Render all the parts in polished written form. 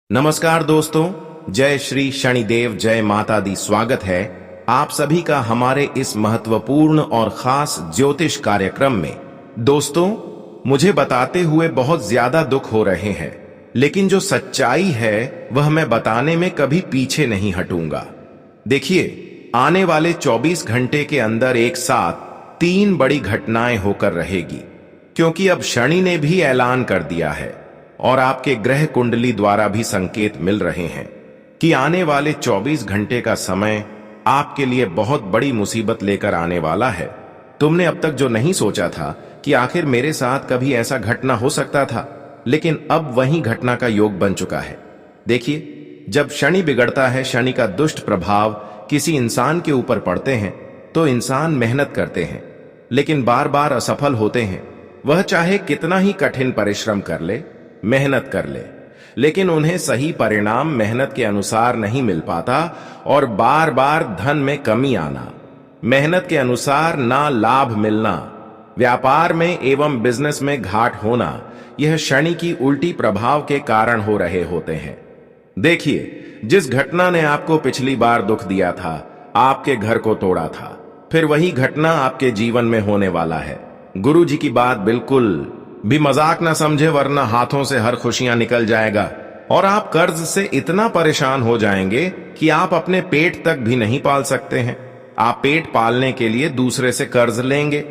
नमस्कार दोस्तों, जय श्री शनिदेव, जय माता दी। स्वागत है आप सभी का हमारे इस महत्वपूर्ण और खास ज्योतिष कार्यक्रम में। दोस्तों, मुझे बताते हुए बहुत ज्यादा दुख हो रहे हैं, लेकिन जो सच्चाई है वह मैं बताने में कभी पीछे नहीं हटूंगा। देखिए, आने वाले 24 घंटे के अंदर एक साथ 3 बड़ी घटनाएं होकर रहेगी, क्योंकि अब शनि ने भी ऐलान कर दिया है और आपके ग्रह कुंडली द्वारा भी संकेत मिल रहे हैं कि आने वाले 24 घंटे का समय आपके लिए बहुत बड़ी मुसीबत लेकर आने वाला है। तुमने अब तक जो नहीं सोचा था कि आखिर मेरे साथ कभी ऐसा घटना हो सकता था, लेकिन अब वही घटना का योग बन चुका है। देखिए, जब शनि बिगड़ता है, शनि का दुष्ट प्रभाव किसी इंसान के ऊपर पड़ते हैं तो इंसान मेहनत करते हैं, लेकिन बार बार असफल होते हैं। वह चाहे कितना ही कठिन परिश्रम कर ले, मेहनत कर ले, लेकिन उन्हें सही परिणाम मेहनत के अनुसार नहीं मिल पाता और बार बार धन में कमी आना, मेहनत के अनुसार ना लाभ मिलना, व्यापार में एवं बिजनेस में घाट होना, यह शनि की उल्टी प्रभाव के कारण हो रहे होते हैं। देखिए, जिस घटना ने आपको पिछली बार दुख दिया था, आपके घर को तोड़ा था, फिर वही घटना आपके जीवन में होने वाला है। गुरु जी की बात बिल्कुल भी मजाक ना समझे, वरना हाथों से हर खुशियां निकल जाएगा और आप कर्ज से इतना परेशान हो जाएंगे कि आप अपने पेट तक भी नहीं पाल सकते हैं। आप पेट पालने के लिए दूसरे से कर्ज लेंगे,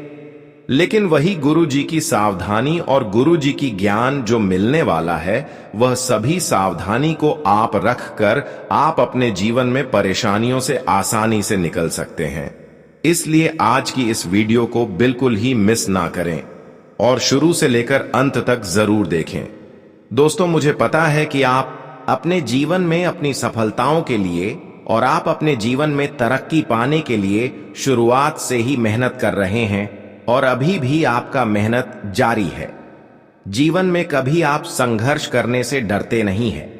लेकिन वही गुरु जी की सावधानी और गुरु जी की ज्ञान जो मिलने वाला है, वह सभी सावधानी को आप रखकर आप अपने जीवन में परेशानियों से आसानी से निकल सकते हैं। इसलिए आज की इस वीडियो को बिल्कुल ही मिस ना करें और शुरू से लेकर अंत तक जरूर देखें। दोस्तों, मुझे पता है कि आप अपने जीवन में अपनी सफलताओं के लिए और आप अपने जीवन में तरक्की पाने के लिए शुरुआत से ही मेहनत कर रहे हैं और अभी भी आपका मेहनत जारी है। जीवन में कभी आप संघर्ष करने से डरते नहीं हैं,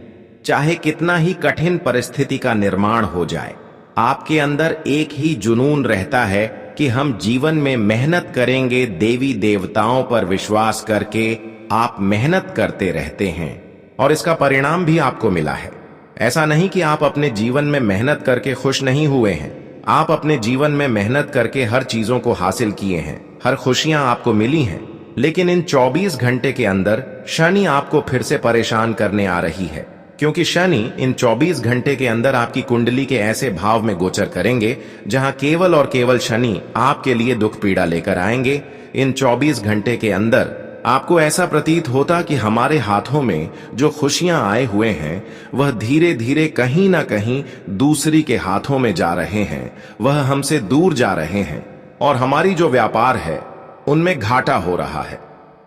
चाहे कितना ही कठिन परिस्थिति का निर्माण हो जाए। आपके अंदर एक ही जुनून रहता है कि हम जीवन में मेहनत करेंगे। देवी देवताओं पर विश्वास करके आप मेहनत करते रहते हैं और इसका परिणाम भी आपको मिला है। ऐसा नहीं कि आप अपने जीवन में मेहनत करके खुश नहीं हुए हैं। आप अपने जीवन में मेहनत करके हर चीजों को हासिल किए हैं, हर खुशियां आपको मिली हैं, लेकिन इन 24 घंटे के अंदर शनि आपको फिर से परेशान करने आ रही है, क्योंकि शनि इन 24 घंटे के अंदर आपकी कुंडली के ऐसे भाव में गोचर करेंगे जहां केवल और केवल शनि आपके लिए दुख पीड़ा लेकर आएंगे। इन 24 घंटे के अंदर आपको ऐसा प्रतीत होता कि हमारे हाथों में जो खुशियां आए हुए हैं, वह धीरे धीरे कहीं ना कहीं दूसरी के हाथों में जा रहे हैं, वह हमसे दूर जा रहे हैं और हमारी जो व्यापार है उनमें घाटा हो रहा है,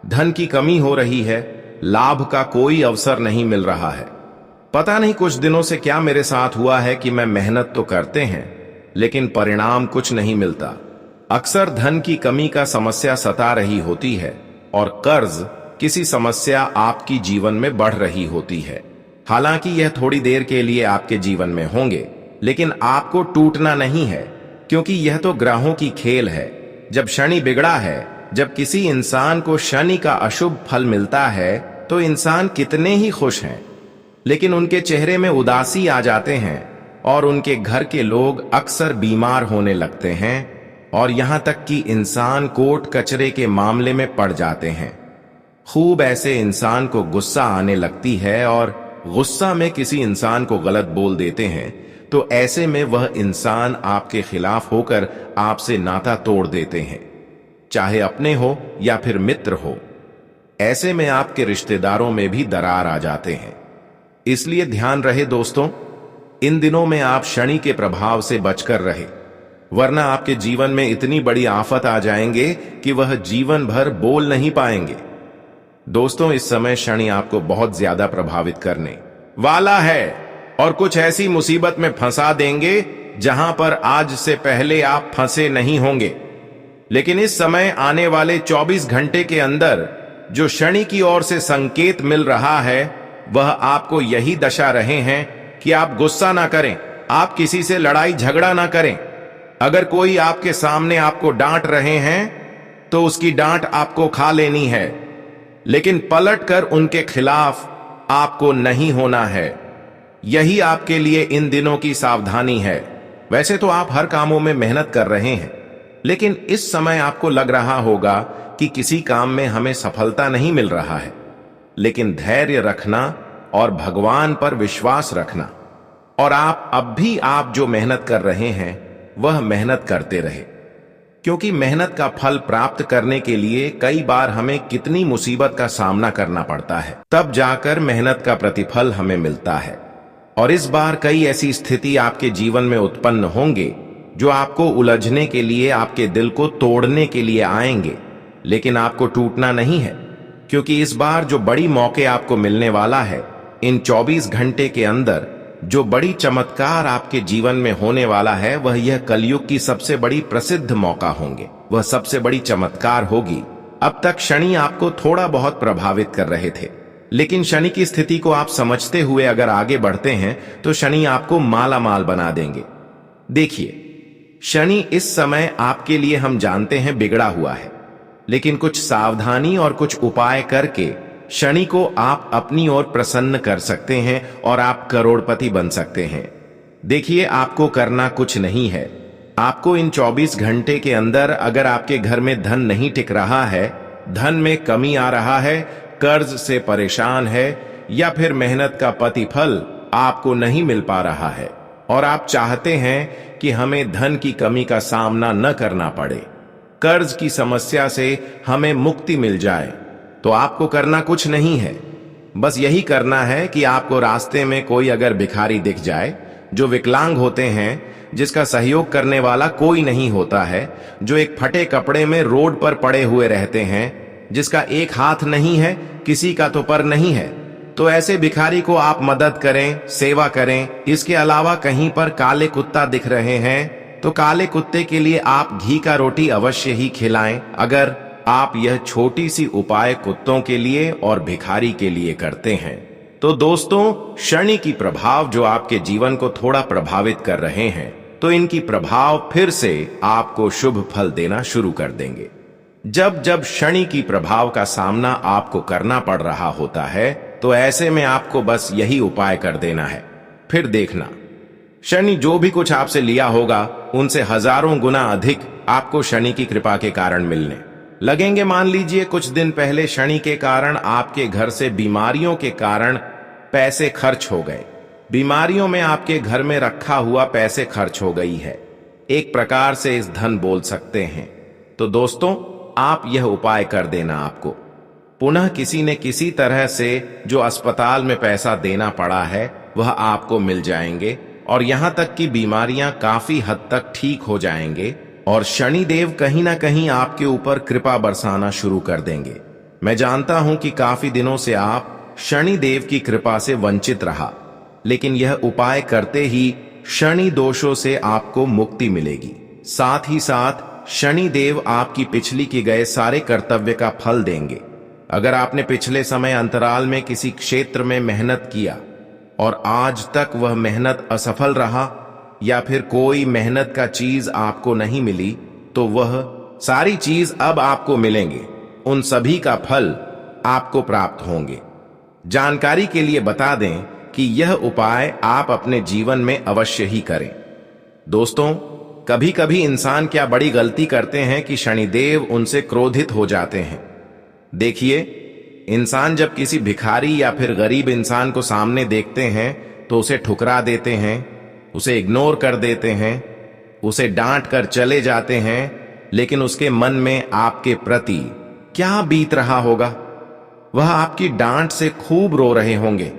धन की कमी हो रही है, लाभ का कोई अवसर नहीं मिल रहा है। पता नहीं कुछ दिनों से क्या मेरे साथ हुआ है कि मैं मेहनत तो करते हैं, लेकिन परिणाम कुछ नहीं मिलता। अक्सर धन की कमी का समस्या सता रही होती है और कर्ज किसी समस्या आपकी जीवन में बढ़ रही होती है। हालांकि यह थोड़ी देर के लिए आपके जीवन में होंगे, लेकिन आपको टूटना नहीं है, क्योंकि यह तो ग्रहों की खेल है। जब शनि बिगड़ा है, जब किसी इंसान को शनि का अशुभ फल मिलता है, तो इंसान कितने ही खुश हैं, लेकिन उनके चेहरे में उदासी आ जाते हैं और उनके घर के लोग अक्सर बीमार होने लगते हैं और यहां तक कि इंसान कोर्ट कचरे के मामले में पड़ जाते हैं। खूब ऐसे इंसान को गुस्सा आने लगती है और गुस्सा में किसी इंसान को गलत बोल देते हैं, तो ऐसे में वह इंसान आपके खिलाफ होकर आपसे नाता तोड़ देते हैं, चाहे अपने हो या फिर मित्र हो। ऐसे में आपके रिश्तेदारों में भी दरार आ जाते हैं। इसलिए ध्यान रहे दोस्तों, इन दिनों में आप शनि के प्रभाव से बचकर रहे, वरना आपके जीवन में इतनी बड़ी आफत आ जाएंगे कि वह जीवन भर बोल नहीं पाएंगे। दोस्तों, इस समय शनि आपको बहुत ज्यादा प्रभावित करने वाला है और कुछ ऐसी मुसीबत में फंसा देंगे जहां पर आज से पहले आप फंसे नहीं होंगे। लेकिन इस समय आने वाले 24 घंटे के अंदर जो शनि की ओर से संकेत मिल रहा है, वह आपको यही दशा रहे हैं कि आप गुस्सा ना करें, आप किसी से लड़ाई झगड़ा ना करें। अगर कोई आपके सामने आपको डांट रहे हैं तो उसकी डांट आपको खा लेनी है, लेकिन पलट कर उनके खिलाफ आपको नहीं होना है। यही आपके लिए इन दिनों की सावधानी है। वैसे तो आप हर कामों में मेहनत कर रहे हैं, लेकिन इस समय आपको लग रहा होगा कि किसी काम में हमें सफलता नहीं मिल रहा है। लेकिन धैर्य रखना और भगवान पर विश्वास रखना, और अब भी आप जो मेहनत कर रहे हैं वह मेहनत करते रहे, क्योंकि मेहनत का फल प्राप्त करने के लिए कई बार हमें कितनी मुसीबत का सामना करना पड़ता है, तब जाकर मेहनत का प्रतिफल हमें मिलता है। और इस बार कई ऐसी स्थिति आपके जीवन में उत्पन्न होंगे जो आपको उलझने के लिए, आपके दिल को तोड़ने के लिए आएंगे, लेकिन आपको टूटना नहीं है, क्योंकि इस बार जो बड़ी मौके आपको मिलने वाला है, इन 24 घंटे के अंदर जो बड़ी चमत्कार आपके जीवन में होने वाला है, वह यह कलयुग की सबसे बड़ी प्रसिद्ध मौका होंगे, वह सबसे बड़ी चमत्कार होगी। अब तक शनि आपको थोड़ा बहुत प्रभावित कर रहे थे, लेकिन शनि की स्थिति को आप समझते हुए अगर आगे बढ़ते हैं तो शनि आपको माला माल बना देंगे। देखिए, शनि इस समय आपके लिए हम जानते हैं बिगड़ा हुआ है, लेकिन कुछ सावधानी और कुछ उपाय करके शनि को आप अपनी ओर प्रसन्न कर सकते हैं और आप करोड़पति बन सकते हैं। देखिए, आपको करना कुछ नहीं है। आपको इन 24 घंटे के अंदर अगर आपके घर में धन नहीं टिक रहा है, धन में कमी आ रहा है, कर्ज से परेशान है, या फिर मेहनत का प्रतिफल आपको नहीं मिल पा रहा है और आप चाहते हैं कि हमें धन की कमी का सामना न करना पड़े, कर्ज की समस्या से हमें मुक्ति मिल जाए, तो आपको करना कुछ नहीं है। बस यही करना है कि आपको रास्ते में कोई अगर भिखारी दिख जाए, जो विकलांग होते हैं, जिसका सहयोग करने वाला कोई नहीं होता है, जो एक फटे कपड़े में रोड पर पड़े हुए रहते हैं, जिसका एक हाथ नहीं है, किसी का तो पर नहीं है, तो ऐसे भिखारी को आप मदद करें, सेवा करें। इसके अलावा कहीं पर काले कुत्ता दिख रहे हैं तो काले कुत्ते के लिए आप घी का रोटी अवश्य ही खिलाएं। अगर आप यह छोटी सी उपाय कुत्तों के लिए और भिखारी के लिए करते हैं तो दोस्तों, शनि की प्रभाव जो आपके जीवन को थोड़ा प्रभावित कर रहे हैं, तो इनकी प्रभाव फिर से आपको शुभ फल देना शुरू कर देंगे। जब जब शनि की प्रभाव का सामना आपको करना पड़ रहा होता है, तो ऐसे में आपको बस यही उपाय कर देना है। फिर देखना, शनि जो भी कुछ आपसे लिया होगा, उनसे हजारों गुना अधिक आपको शनि की कृपा के कारण मिलने लगेंगे। मान लीजिए कुछ दिन पहले शनि के कारण आपके घर से बीमारियों के कारण पैसे खर्च हो गए, बीमारियों में आपके घर में रखा हुआ पैसे खर्च हो गई है, एक प्रकार से इस धन बोल सकते हैं। तो दोस्तों, आप यह उपाय कर देना, आपको पुनः किसी न किसी तरह से जो अस्पताल में पैसा देना पड़ा है वह आपको मिल जाएंगे, और यहां तक कि बीमारियां काफी हद तक ठीक हो जाएंगे, और शनि देव कहीं ना कहीं आपके ऊपर कृपा बरसाना शुरू कर देंगे। मैं जानता हूं कि काफी दिनों से आप शनि देव की कृपा से वंचित रहा, लेकिन यह उपाय करते ही शनि दोषों से आपको मुक्ति मिलेगी। साथ ही साथ शनि देव आपकी पिछली की गए सारे कर्तव्य का फल देंगे। अगर आपने पिछले समय अंतराल में किसी क्षेत्र में मेहनत किया और आज तक वह मेहनत असफल रहा, या फिर कोई मेहनत का चीज आपको नहीं मिली, तो वह सारी चीज अब आपको मिलेंगे। उन सभी का फल आपको प्राप्त होंगे। जानकारी के लिए बता दें कि यह उपाय आप अपने जीवन में अवश्य ही करें। दोस्तों, कभी कभी इंसान क्या बड़ी गलती करते हैं कि शनिदेव उनसे क्रोधित हो जाते हैं। देखिए, इंसान जब किसी भिखारी या फिर गरीब इंसान को सामने देखते हैं तो उसे ठुकरा देते हैं, उसे इग्नोर कर देते हैं, उसे डांट कर चले जाते हैं, लेकिन उसके मन में आपके प्रति क्या बीत रहा होगा? वह आपकी डांट से खूब रो रहे होंगे।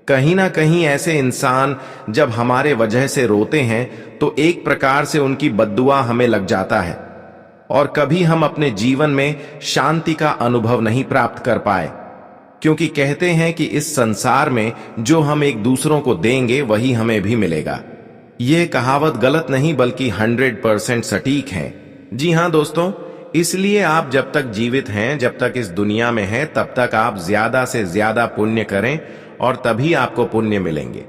कहीं ना कहीं ऐसे इंसान जब हमारे वजह से रोते हैं तो एक प्रकार से उनकी बद्दुआ हमें लग जाता है, और कभी हम अपने जीवन में शांति का अनुभव नहीं प्राप्त कर पाए, क्योंकि कहते हैं कि इस संसार में जो हम एक दूसरों को देंगे वही हमें भी मिलेगा। यह कहावत गलत नहीं बल्कि 100% सटीक है। जी हां दोस्तों, इसलिए आप जब तक जीवित हैं, जब तक इस दुनिया में हैं, तब तक आप ज्यादा से ज्यादा पुण्य करें, और तभी आपको पुण्य मिलेंगे।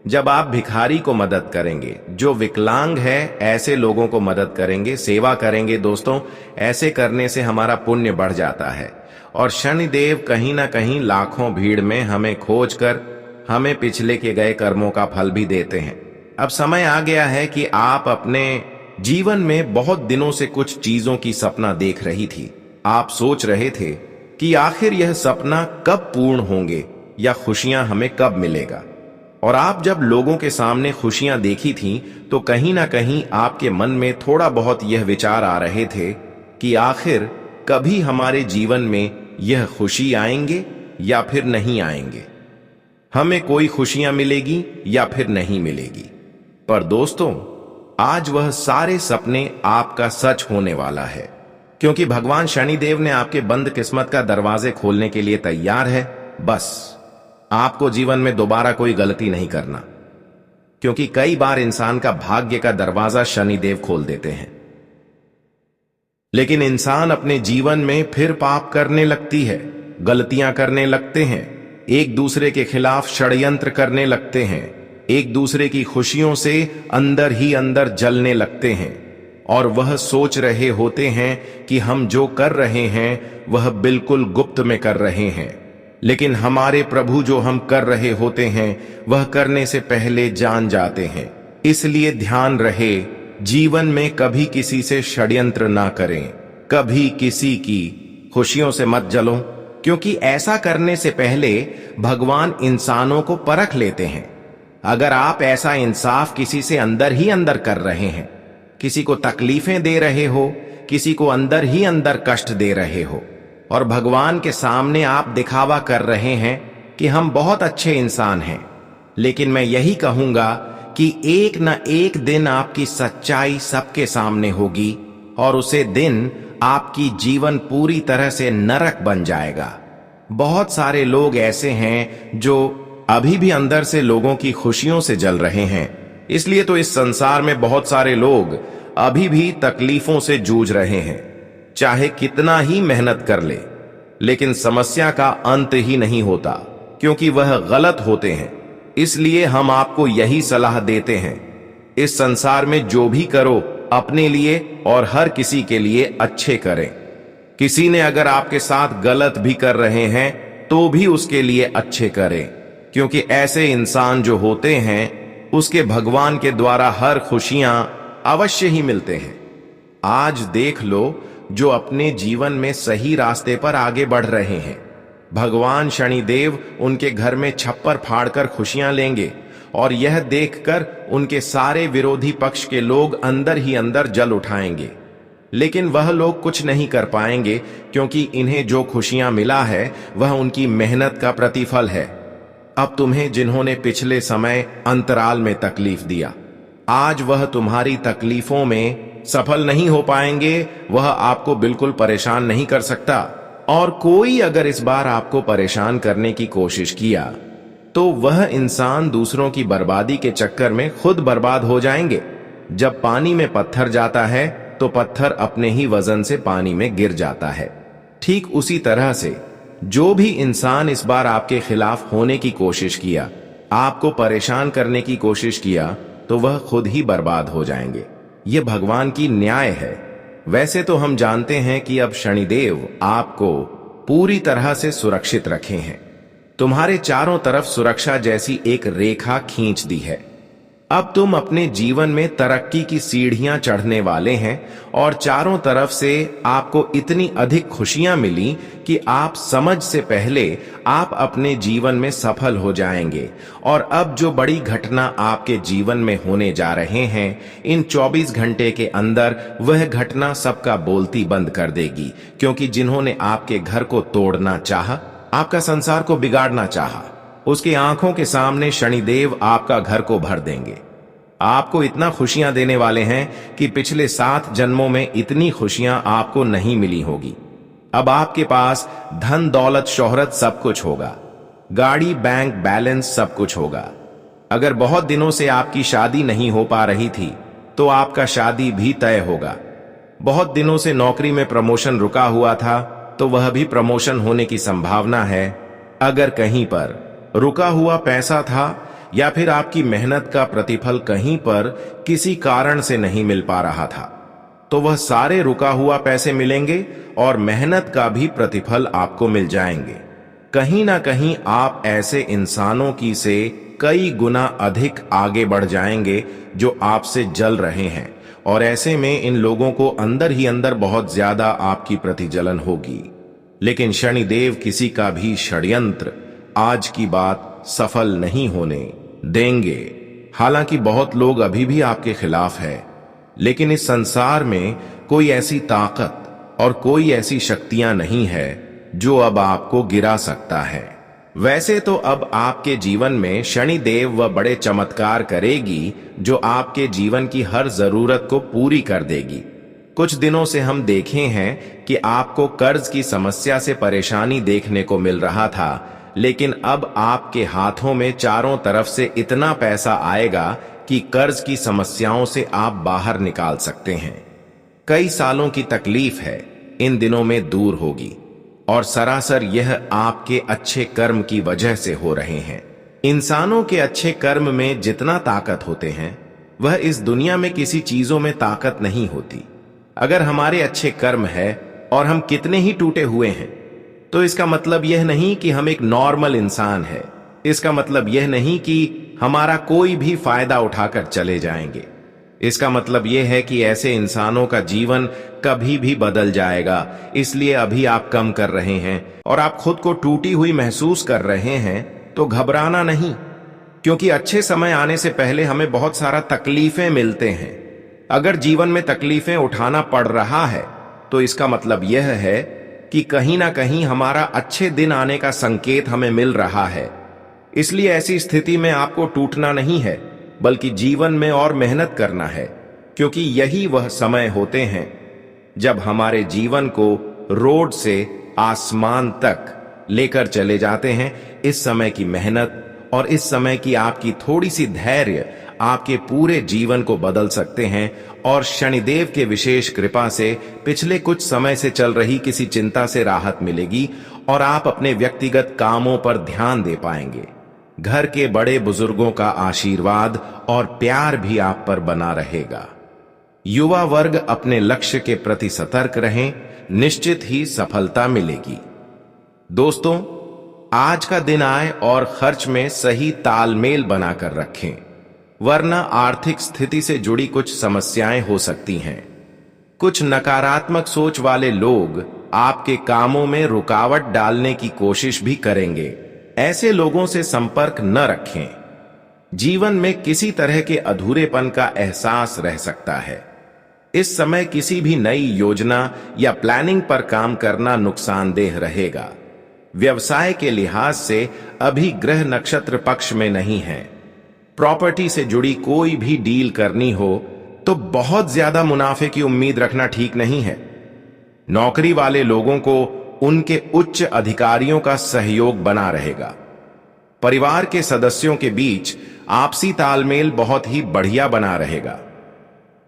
जब आप भिखारी को मदद करेंगे, जो विकलांग है, ऐसे लोगों को मदद करेंगे, सेवा करेंगे, दोस्तों ऐसे करने से हमारा पुण्य बढ़ जाता है। और शनिदेव कहीं ना कहीं लाखों भीड़ में हमें खोज कर हमें पिछले के गए कर्मों का फल भी देते हैं। अब समय आ गया है कि आप अपने जीवन में बहुत दिनों से कुछ चीजों की सपना देख रही थी। आप सोच रहे थे कि आखिर यह सपना कब पूर्ण होंगे या खुशियां हमें कब मिलेगा। और आप जब लोगों के सामने खुशियां देखी थीं तो कहीं ना कहीं आपके मन में थोड़ा बहुत यह विचार आ रहे थे कि आखिर कभी हमारे जीवन में यह खुशी आएंगे या फिर नहीं आएंगे, हमें कोई खुशियां मिलेगी या फिर नहीं मिलेगी। पर दोस्तों, आज वह सारे सपने आपका सच होने वाला है, क्योंकि भगवान शनिदेव ने आपके बंद किस्मत का दरवाजे खोलने के लिए तैयार है। बस आपको जीवन में दोबारा कोई गलती नहीं करना, क्योंकि कई बार इंसान का भाग्य का दरवाजा शनिदेव खोल देते हैं, लेकिन इंसान अपने जीवन में फिर पाप करने लगती है, गलतियां करने लगते हैं, एक दूसरे के खिलाफ षड्यंत्र करने लगते हैं, एक दूसरे की खुशियों से अंदर ही अंदर जलने लगते हैं और वह सोच रहे होते हैं कि हम जो कर रहे हैं वह बिल्कुल गुप्त में कर रहे हैं, लेकिन हमारे प्रभु जो हम कर रहे होते हैं वह करने से पहले जान जाते हैं। इसलिए ध्यान रहे, जीवन में कभी किसी से षड्यंत्र ना करें, कभी किसी की खुशियों से मत जलो, क्योंकि ऐसा करने से पहले भगवान इंसानों को परख लेते हैं। अगर आप ऐसा इंसाफ किसी से अंदर ही अंदर कर रहे हैं, किसी को तकलीफें दे रहे हो, किसी को अंदर ही अंदर कष्ट दे रहे हो और भगवान के सामने आप दिखावा कर रहे हैं कि हम बहुत अच्छे इंसान हैं, लेकिन मैं यही कहूंगा कि एक न एक दिन आपकी सच्चाई सबके सामने होगी और उसे दिन आपकी जीवन पूरी तरह से नरक बन जाएगा। बहुत सारे लोग ऐसे हैं जो अभी भी अंदर से लोगों की खुशियों से जल रहे हैं, इसलिए तो इस संसार में बहुत सारे लोग अभी भी तकलीफों से जूझ रहे हैं, चाहे कितना ही मेहनत कर ले, लेकिन समस्या का अंत ही नहीं होता, क्योंकि वह गलत होते हैं। इसलिए हम आपको यही सलाह देते हैं, इस संसार में जो भी करो अपने लिए और हर किसी के लिए अच्छे करें। किसी ने अगर आपके साथ गलत भी कर रहे हैं तो भी उसके लिए अच्छे करें, क्योंकि ऐसे इंसान जो होते हैं उसके भगवान के द्वारा हर खुशियां अवश्य ही मिलते हैं। आज देख लो जो अपने जीवन में सही रास्ते पर आगे बढ़ रहे हैं, भगवान शनिदेव उनके घर में छप्पर फाड़कर खुशियां लेंगे और यह देखकर उनके सारे विरोधी पक्ष के लोग अंदर ही अंदर जल उठाएंगे, लेकिन वह लोग कुछ नहीं कर पाएंगे, क्योंकि इन्हें जो खुशियां मिला है वह उनकी मेहनत का प्रतिफल है। अब तुम्हें जिन्होंने पिछले समय अंतराल में तकलीफ दिया, आज वह तुम्हारी तकलीफों में सफल नहीं हो पाएंगे, वह आपको बिल्कुल परेशान नहीं कर सकता। और कोई अगर इस बार आपको परेशान करने की कोशिश किया तो वह इंसान दूसरों की बर्बादी के चक्कर में खुद बर्बाद हो जाएंगे। जब पानी में पत्थर जाता है तो पत्थर अपने ही वजन से पानी में गिर जाता है। ठीक उसी तरह से जो भी इंसान इस बार आपके खिलाफ होने की कोशिश किया, आपको परेशान करने की कोशिश किया, तो वह खुद ही बर्बाद हो जाएंगे। यह भगवान की न्याय है। वैसे तो हम जानते हैं कि अब शनिदेव आपको पूरी तरह से सुरक्षित रखे हैं, तुम्हारे चारों तरफ सुरक्षा जैसी एक रेखा खींच दी है। अब तुम अपने जीवन में तरक्की की सीढ़ियां चढ़ने वाले हैं और चारों तरफ से आपको इतनी अधिक खुशियां मिली कि आप समझ से पहले आप अपने जीवन में सफल हो जाएंगे। और अब जो बड़ी घटना आपके जीवन में होने जा रहे हैं, इन 24 घंटे के अंदर वह घटना सबका बोलती बंद कर देगी, क्योंकि जिन्होंने आपके घर को तोड़ना चाहा, आपका संसार को बिगाड़ना चाहा, उसकी आंखों के सामने शनिदेव आपका घर को भर देंगे। आपको इतना खुशियां देने वाले हैं कि पिछले 7 जन्मों में इतनी खुशियां आपको नहीं मिली होगी। अब आपके पास धन दौलत शोहरत सब कुछ होगा, गाड़ी बैंक बैलेंस सब कुछ होगा। अगर बहुत दिनों से आपकी शादी नहीं हो पा रही थी तो आपका शादी भी तय होगा। बहुत दिनों से नौकरी में प्रमोशन रुका हुआ था तो वह भी प्रमोशन होने की संभावना है। अगर कहीं पर रुका हुआ पैसा था या फिर आपकी मेहनत का प्रतिफल कहीं पर किसी कारण से नहीं मिल पा रहा था, तो वह सारे रुका हुआ पैसे मिलेंगे और मेहनत का भी प्रतिफल आपको मिल जाएंगे। कहीं ना कहीं आप ऐसे इंसानों की से कई गुना अधिक आगे बढ़ जाएंगे जो आपसे जल रहे हैं, और ऐसे में इन लोगों को अंदर ही अंदर बहुत ज्यादा आपकी प्रतिजलन होगी। लेकिन शनिदेव किसी का भी षड्यंत्र आज की बात सफल नहीं होने देंगे। हालांकि बहुत लोग अभी भी आपके खिलाफ है, लेकिन इस संसार में कोई ऐसी ताकत और कोई ऐसी शक्तियां नहीं है जो अब आपको गिरा सकता है। वैसे तो अब आपके जीवन में शनिदेव वह बड़े चमत्कार करेगी जो आपके जीवन की हर जरूरत को पूरी कर देगी। कुछ दिनों से हम देखे हैं कि आपको कर्ज की समस्या से परेशानी देखने को मिल रहा था, लेकिन अब आपके हाथों में चारों तरफ से इतना पैसा आएगा कि कर्ज की समस्याओं से आप बाहर निकाल सकते हैं। कई सालों की तकलीफ है इन दिनों में दूर होगी, और सरासर यह आपके अच्छे कर्म की वजह से हो रहे हैं। इंसानों के अच्छे कर्म में जितना ताकत होते हैं, वह इस दुनिया में किसी चीजों में ताकत नहीं होती। अगर हमारे अच्छे कर्म है और हम कितने ही टूटे हुए हैं, तो इसका मतलब यह नहीं कि हम एक नॉर्मल इंसान है। इसका मतलब यह नहीं कि हमारा कोई भी फायदा उठाकर चले जाएंगे। इसका मतलब यह है कि ऐसे इंसानों का जीवन कभी भी बदल जाएगा। इसलिए अभी आप कम कर रहे हैं और आप खुद को टूटी हुई महसूस कर रहे हैं, तो घबराना नहीं, क्योंकि अच्छे समय आने से पहले हमें बहुत सारा तकलीफें मिलते हैं। अगर जीवन में तकलीफें उठाना पड़ रहा है, तो इसका मतलब यह है कि कहीं ना कहीं हमारा अच्छे दिन आने का संकेत हमें मिल रहा है। इसलिए ऐसी स्थिति में आपको टूटना नहीं है, बल्कि जीवन में और मेहनत करना है, क्योंकि यही वह समय होते हैं जब हमारे जीवन को रोड से आसमान तक लेकर चले जाते हैं। इस समय की मेहनत और इस समय की आपकी थोड़ी सी धैर्य आपके पूरे जीवन को बदल सकते हैं, और शनिदेव के विशेष कृपा से पिछले कुछ समय से चल रही किसी चिंता से राहत मिलेगी और आप अपने व्यक्तिगत कामों पर ध्यान दे पाएंगे। घर के बड़े बुजुर्गों का आशीर्वाद और प्यार भी आप पर बना रहेगा। युवा वर्ग अपने लक्ष्य के प्रति सतर्क रहें, निश्चित ही सफलता मिलेगी। दोस्तों, आज का दिन आय और खर्च में सही तालमेल बनाकर रखें, वरना आर्थिक स्थिति से जुड़ी कुछ समस्याएं हो सकती हैं। कुछ नकारात्मक सोच वाले लोग आपके कामों में रुकावट डालने की कोशिश भी करेंगे। ऐसे लोगों से संपर्क न रखें। जीवन में किसी तरह के अधूरेपन का एहसास रह सकता है। इस समय किसी भी नई योजना या प्लानिंग पर काम करना नुकसानदेह रहेगा। व्यवसाय के लिहाज से अभी ग्रह नक्षत्र पक्ष में नहीं है। प्रॉपर्टी से जुड़ी कोई भी डील करनी हो तो बहुत ज्यादा मुनाफे की उम्मीद रखना ठीक नहीं है। नौकरी वाले लोगों को उनके उच्च अधिकारियों का सहयोग बना रहेगा। परिवार के सदस्यों के बीच आपसी तालमेल बहुत ही बढ़िया बना रहेगा।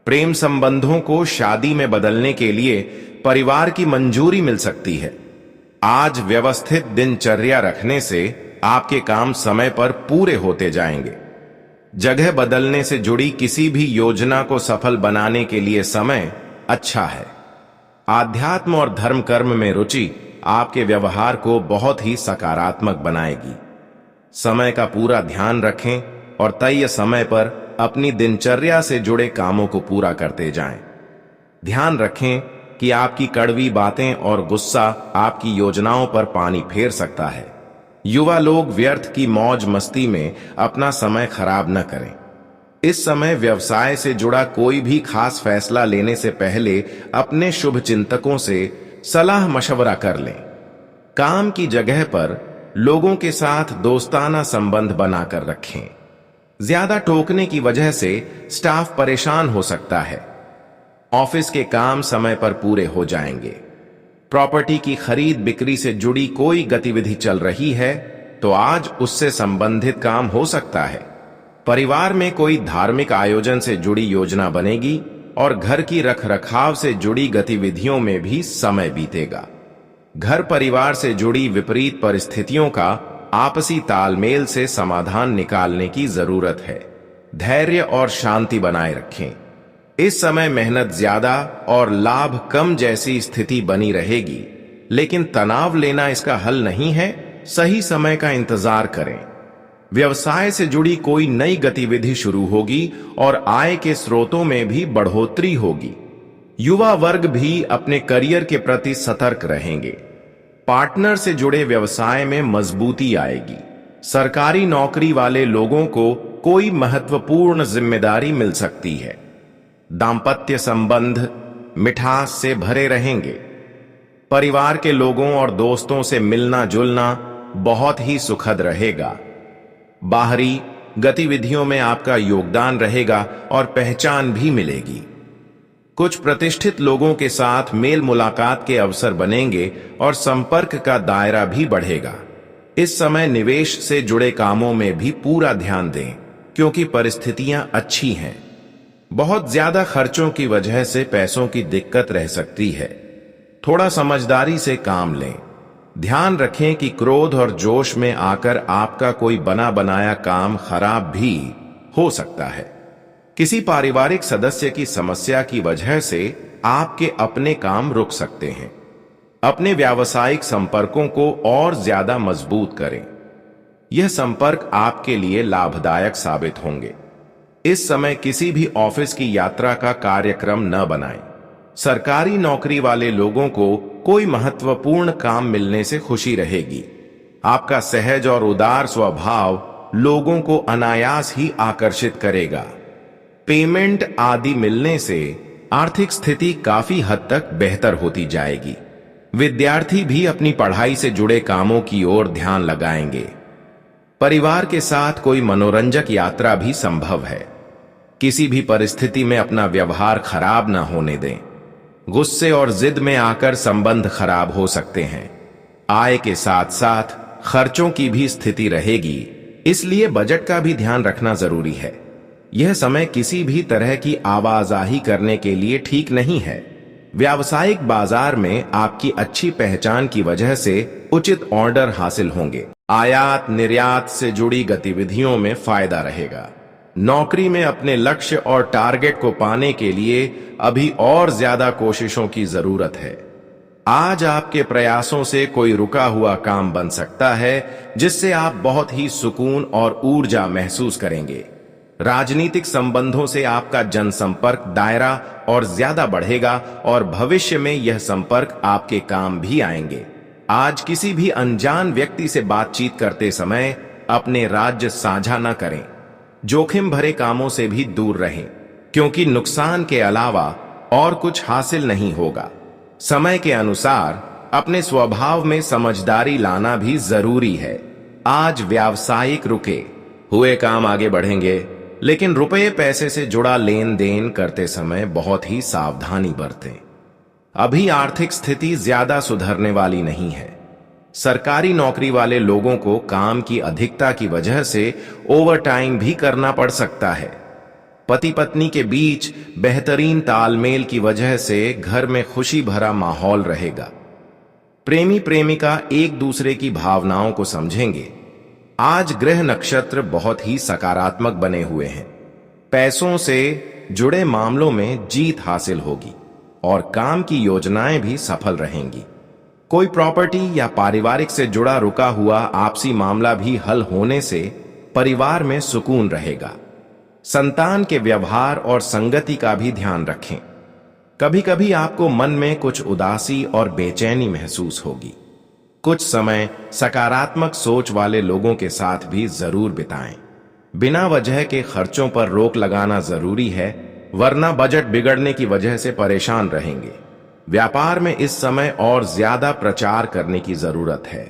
प्रेम संबंधों को शादी में बदलने के लिए परिवार की मंजूरी मिल सकती है। आज व्यवस्थित दिनचर्या रखने से आपके काम समय पर पूरे होते जाएंगे। जगह बदलने से जुड़ी किसी भी योजना को सफल बनाने के लिए समय अच्छा है। आध्यात्म और धर्म कर्म में रुचि आपके व्यवहार को बहुत ही सकारात्मक बनाएगी। समय का पूरा ध्यान रखें और तय समय पर अपनी दिनचर्या से जुड़े कामों को पूरा करते जाएं। ध्यान रखें कि आपकी कड़वी बातें और गुस्सा आपकी योजनाओं पर पानी फेर सकता है। युवा लोग व्यर्थ की मौज मस्ती में अपना समय खराब न करें। इस समय व्यवसाय से जुड़ा कोई भी खास फैसला लेने से पहले अपने शुभ चिंतकों से सलाह मशवरा कर लें। काम की जगह पर लोगों के साथ दोस्ताना संबंध बनाकर रखें। ज्यादा टोकने की वजह से स्टाफ परेशान हो सकता है। ऑफिस के काम समय पर पूरे हो जाएंगे। प्रॉपर्टी की खरीद बिक्री से जुड़ी कोई गतिविधि चल रही है तो आज उससे संबंधित काम हो सकता है। परिवार में कोई धार्मिक आयोजन से जुड़ी योजना बनेगी और घर की रखरखाव से जुड़ी गतिविधियों में भी समय बीतेगा। घर परिवार से जुड़ी विपरीत परिस्थितियों का आपसी तालमेल से समाधान निकालने की जरूरत है। धैर्य और शांति बनाए रखें। इस समय मेहनत ज्यादा और लाभ कम जैसी स्थिति बनी रहेगी, लेकिन तनाव लेना इसका हल नहीं है। सही समय का इंतजार करें। व्यवसाय से जुड़ी कोई नई गतिविधि शुरू होगी और आय के स्रोतों में भी बढ़ोतरी होगी। युवा वर्ग भी अपने करियर के प्रति सतर्क रहेंगे। पार्टनर से जुड़े व्यवसाय में मजबूती आएगी। सरकारी नौकरी वाले लोगों को कोई महत्वपूर्ण जिम्मेदारी मिल सकती है। दांपत्य संबंध मिठास से भरे रहेंगे। परिवार के लोगों और दोस्तों से मिलना जुलना बहुत ही सुखद रहेगा। बाहरी गतिविधियों में आपका योगदान रहेगा और पहचान भी मिलेगी। कुछ प्रतिष्ठित लोगों के साथ मेल मुलाकात के अवसर बनेंगे और संपर्क का दायरा भी बढ़ेगा। इस समय निवेश से जुड़े कामों में भी पूरा ध्यान दें, क्योंकि परिस्थितियां अच्छी हैं। बहुत ज्यादा खर्चों की वजह से पैसों की दिक्कत रह सकती है। थोड़ा समझदारी से काम लें। ध्यान रखें कि क्रोध और जोश में आकर आपका कोई बना बनाया काम खराब भी हो सकता है। किसी पारिवारिक सदस्य की समस्या की वजह से आपके अपने काम रुक सकते हैं। अपने व्यावसायिक संपर्कों को और ज्यादा मजबूत करें। यह संपर्क आपके लिए लाभदायक साबित होंगे। इस समय किसी भी ऑफिस की यात्रा का कार्यक्रम न बनाएं। सरकारी नौकरी वाले लोगों को कोई महत्वपूर्ण काम मिलने से खुशी रहेगी। आपका सहज और उदार स्वभाव लोगों को अनायास ही आकर्षित करेगा। पेमेंट आदि मिलने से आर्थिक स्थिति काफी हद तक बेहतर होती जाएगी। विद्यार्थी भी अपनी पढ़ाई से जुड़े कामों की ओर ध्यान लगाएंगे। परिवार के साथ कोई मनोरंजक यात्रा भी संभव है। किसी भी परिस्थिति में अपना व्यवहार खराब ना होने दें। गुस्से और जिद में आकर संबंध खराब हो सकते हैं। आय के साथ साथ खर्चों की भी स्थिति रहेगी, इसलिए बजट का भी ध्यान रखना जरूरी है। यह समय किसी भी तरह की आवाजाही करने के लिए ठीक नहीं है। व्यावसायिक बाजार में आपकी अच्छी पहचान की वजह से उचित ऑर्डर हासिल होंगे। आयात निर्यात से जुड़ी गतिविधियों में फायदा रहेगा। नौकरी में अपने लक्ष्य और टारगेट को पाने के लिए अभी और ज्यादा कोशिशों की जरूरत है। आज आपके प्रयासों से कोई रुका हुआ काम बन सकता है, जिससे आप बहुत ही सुकून और ऊर्जा महसूस करेंगे। राजनीतिक संबंधों से आपका जनसंपर्क दायरा और ज्यादा बढ़ेगा और भविष्य में यह संपर्क आपके काम भी आएंगे। आज किसी भी अनजान व्यक्ति से बातचीत करते समय अपने राज्य साझा न करें। जोखिम भरे कामों से भी दूर रहें, क्योंकि नुकसान के अलावा और कुछ हासिल नहीं होगा। समय के अनुसार अपने स्वभाव में समझदारी लाना भी जरूरी है। आज व्यावसायिक रुके हुए काम आगे बढ़ेंगे, लेकिन रुपये पैसे से जुड़ा लेन देन करते समय बहुत ही सावधानी बरतें। अभी आर्थिक स्थिति ज्यादा सुधरने वाली नहीं है। सरकारी नौकरी वाले लोगों को काम की अधिकता की वजह से ओवर टाइम भी करना पड़ सकता है। पति पत्नी के बीच बेहतरीन तालमेल की वजह से घर में खुशी भरा माहौल रहेगा। प्रेमी प्रेमिका एक दूसरे की भावनाओं को समझेंगे। आज ग्रह नक्षत्र बहुत ही सकारात्मक बने हुए हैं। पैसों से जुड़े मामलों में जीत हासिल होगी और काम की योजनाएं भी सफल रहेंगी। कोई प्रॉपर्टी या पारिवारिक से जुड़ा रुका हुआ आपसी मामला भी हल होने से परिवार में सुकून रहेगा। संतान के व्यवहार और संगति का भी ध्यान रखें। कभी कभी आपको मन में कुछ उदासी और बेचैनी महसूस होगी। कुछ समय सकारात्मक सोच वाले लोगों के साथ भी जरूर बिताएं। बिना वजह के खर्चों पर रोक लगाना जरूरी है, वरना बजट बिगड़ने की वजह से परेशान रहेंगे। व्यापार में इस समय और ज्यादा प्रचार करने की जरूरत है।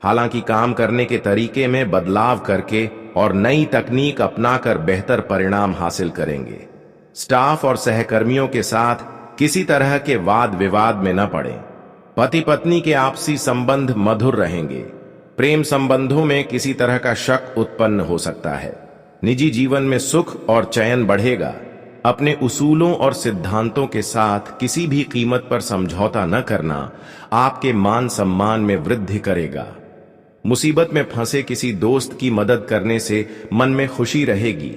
हालांकि काम करने के तरीके में बदलाव करके और नई तकनीक अपनाकर बेहतर परिणाम हासिल करेंगे। स्टाफ और सहकर्मियों के साथ किसी तरह के वाद विवाद में न पड़ें। पति पत्नी के आपसी संबंध मधुर रहेंगे। प्रेम संबंधों में किसी तरह का शक उत्पन्न हो सकता है। निजी जीवन में सुख और चयन बढ़ेगा। अपने उसूलों और सिद्धांतों के साथ किसी भी कीमत पर समझौता न करना आपके मान सम्मान में वृद्धि करेगा। मुसीबत में फंसे किसी दोस्त की मदद करने से मन में खुशी रहेगी।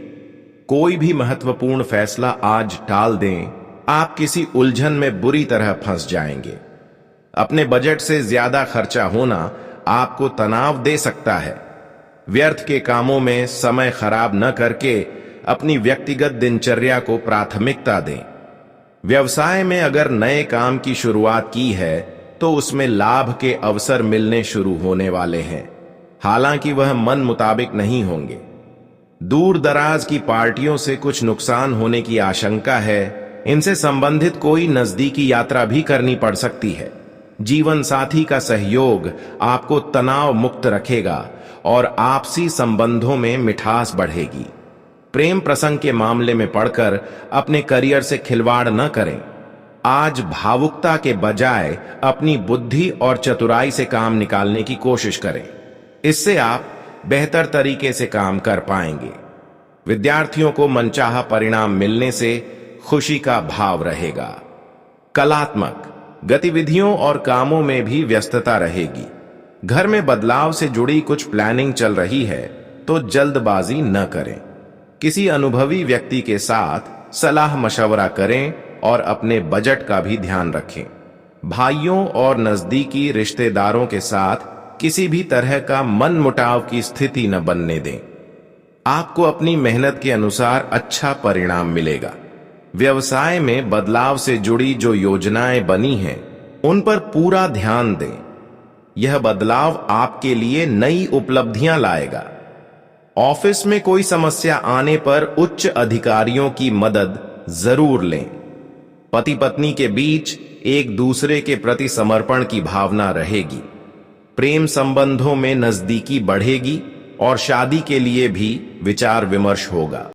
कोई भी महत्वपूर्ण फैसला आज टाल दें, आप किसी उलझन में बुरी तरह फंस जाएंगे। अपने बजट से ज्यादा खर्चा होना आपको तनाव दे सकता है। व्यर्थ के कामों में समय खराब न करके अपनी व्यक्तिगत दिनचर्या को प्राथमिकता दें। व्यवसाय में अगर नए काम की शुरुआत की है तो उसमें लाभ के अवसर मिलने शुरू होने वाले हैं, हालांकि वह मन मुताबिक नहीं होंगे। दूर दराज की पार्टियों से कुछ नुकसान होने की आशंका है। इनसे संबंधित कोई नजदीकी यात्रा भी करनी पड़ सकती है। जीवन साथी का सहयोग आपको तनाव मुक्त रखेगा और आपसी संबंधों में मिठास बढ़ेगी। प्रेम प्रसंग के मामले में पड़कर अपने करियर से खिलवाड़ न करें। आज भावुकता के बजाय अपनी बुद्धि और चतुराई से काम निकालने की कोशिश करें। इससे आप बेहतर तरीके से काम कर पाएंगे। विद्यार्थियों को मनचाहा परिणाम मिलने से खुशी का भाव रहेगा। कलात्मक गतिविधियों और कामों में भी व्यस्तता रहेगी। घर में बदलाव से जुड़ी कुछ प्लानिंग चल रही है तो जल्दबाजी न करें। किसी अनुभवी व्यक्ति के साथ सलाह मशवरा करें और अपने बजट का भी ध्यान रखें। भाइयों और नजदीकी रिश्तेदारों के साथ किसी भी तरह का मनमुटाव की स्थिति न बनने दें। आपको अपनी मेहनत के अनुसार अच्छा परिणाम मिलेगा। व्यवसाय में बदलाव से जुड़ी जो योजनाएं बनी हैं, उन पर पूरा ध्यान दें। यह बदलाव आपके लिए नई उपलब्धियां लाएगा। ऑफिस में कोई समस्या आने पर उच्च अधिकारियों की मदद जरूर लें। पति पत्नी के बीच एक दूसरे के प्रति समर्पण की भावना रहेगी। प्रेम संबंधों में नजदीकी बढ़ेगी और शादी के लिए भी विचार विमर्श होगा।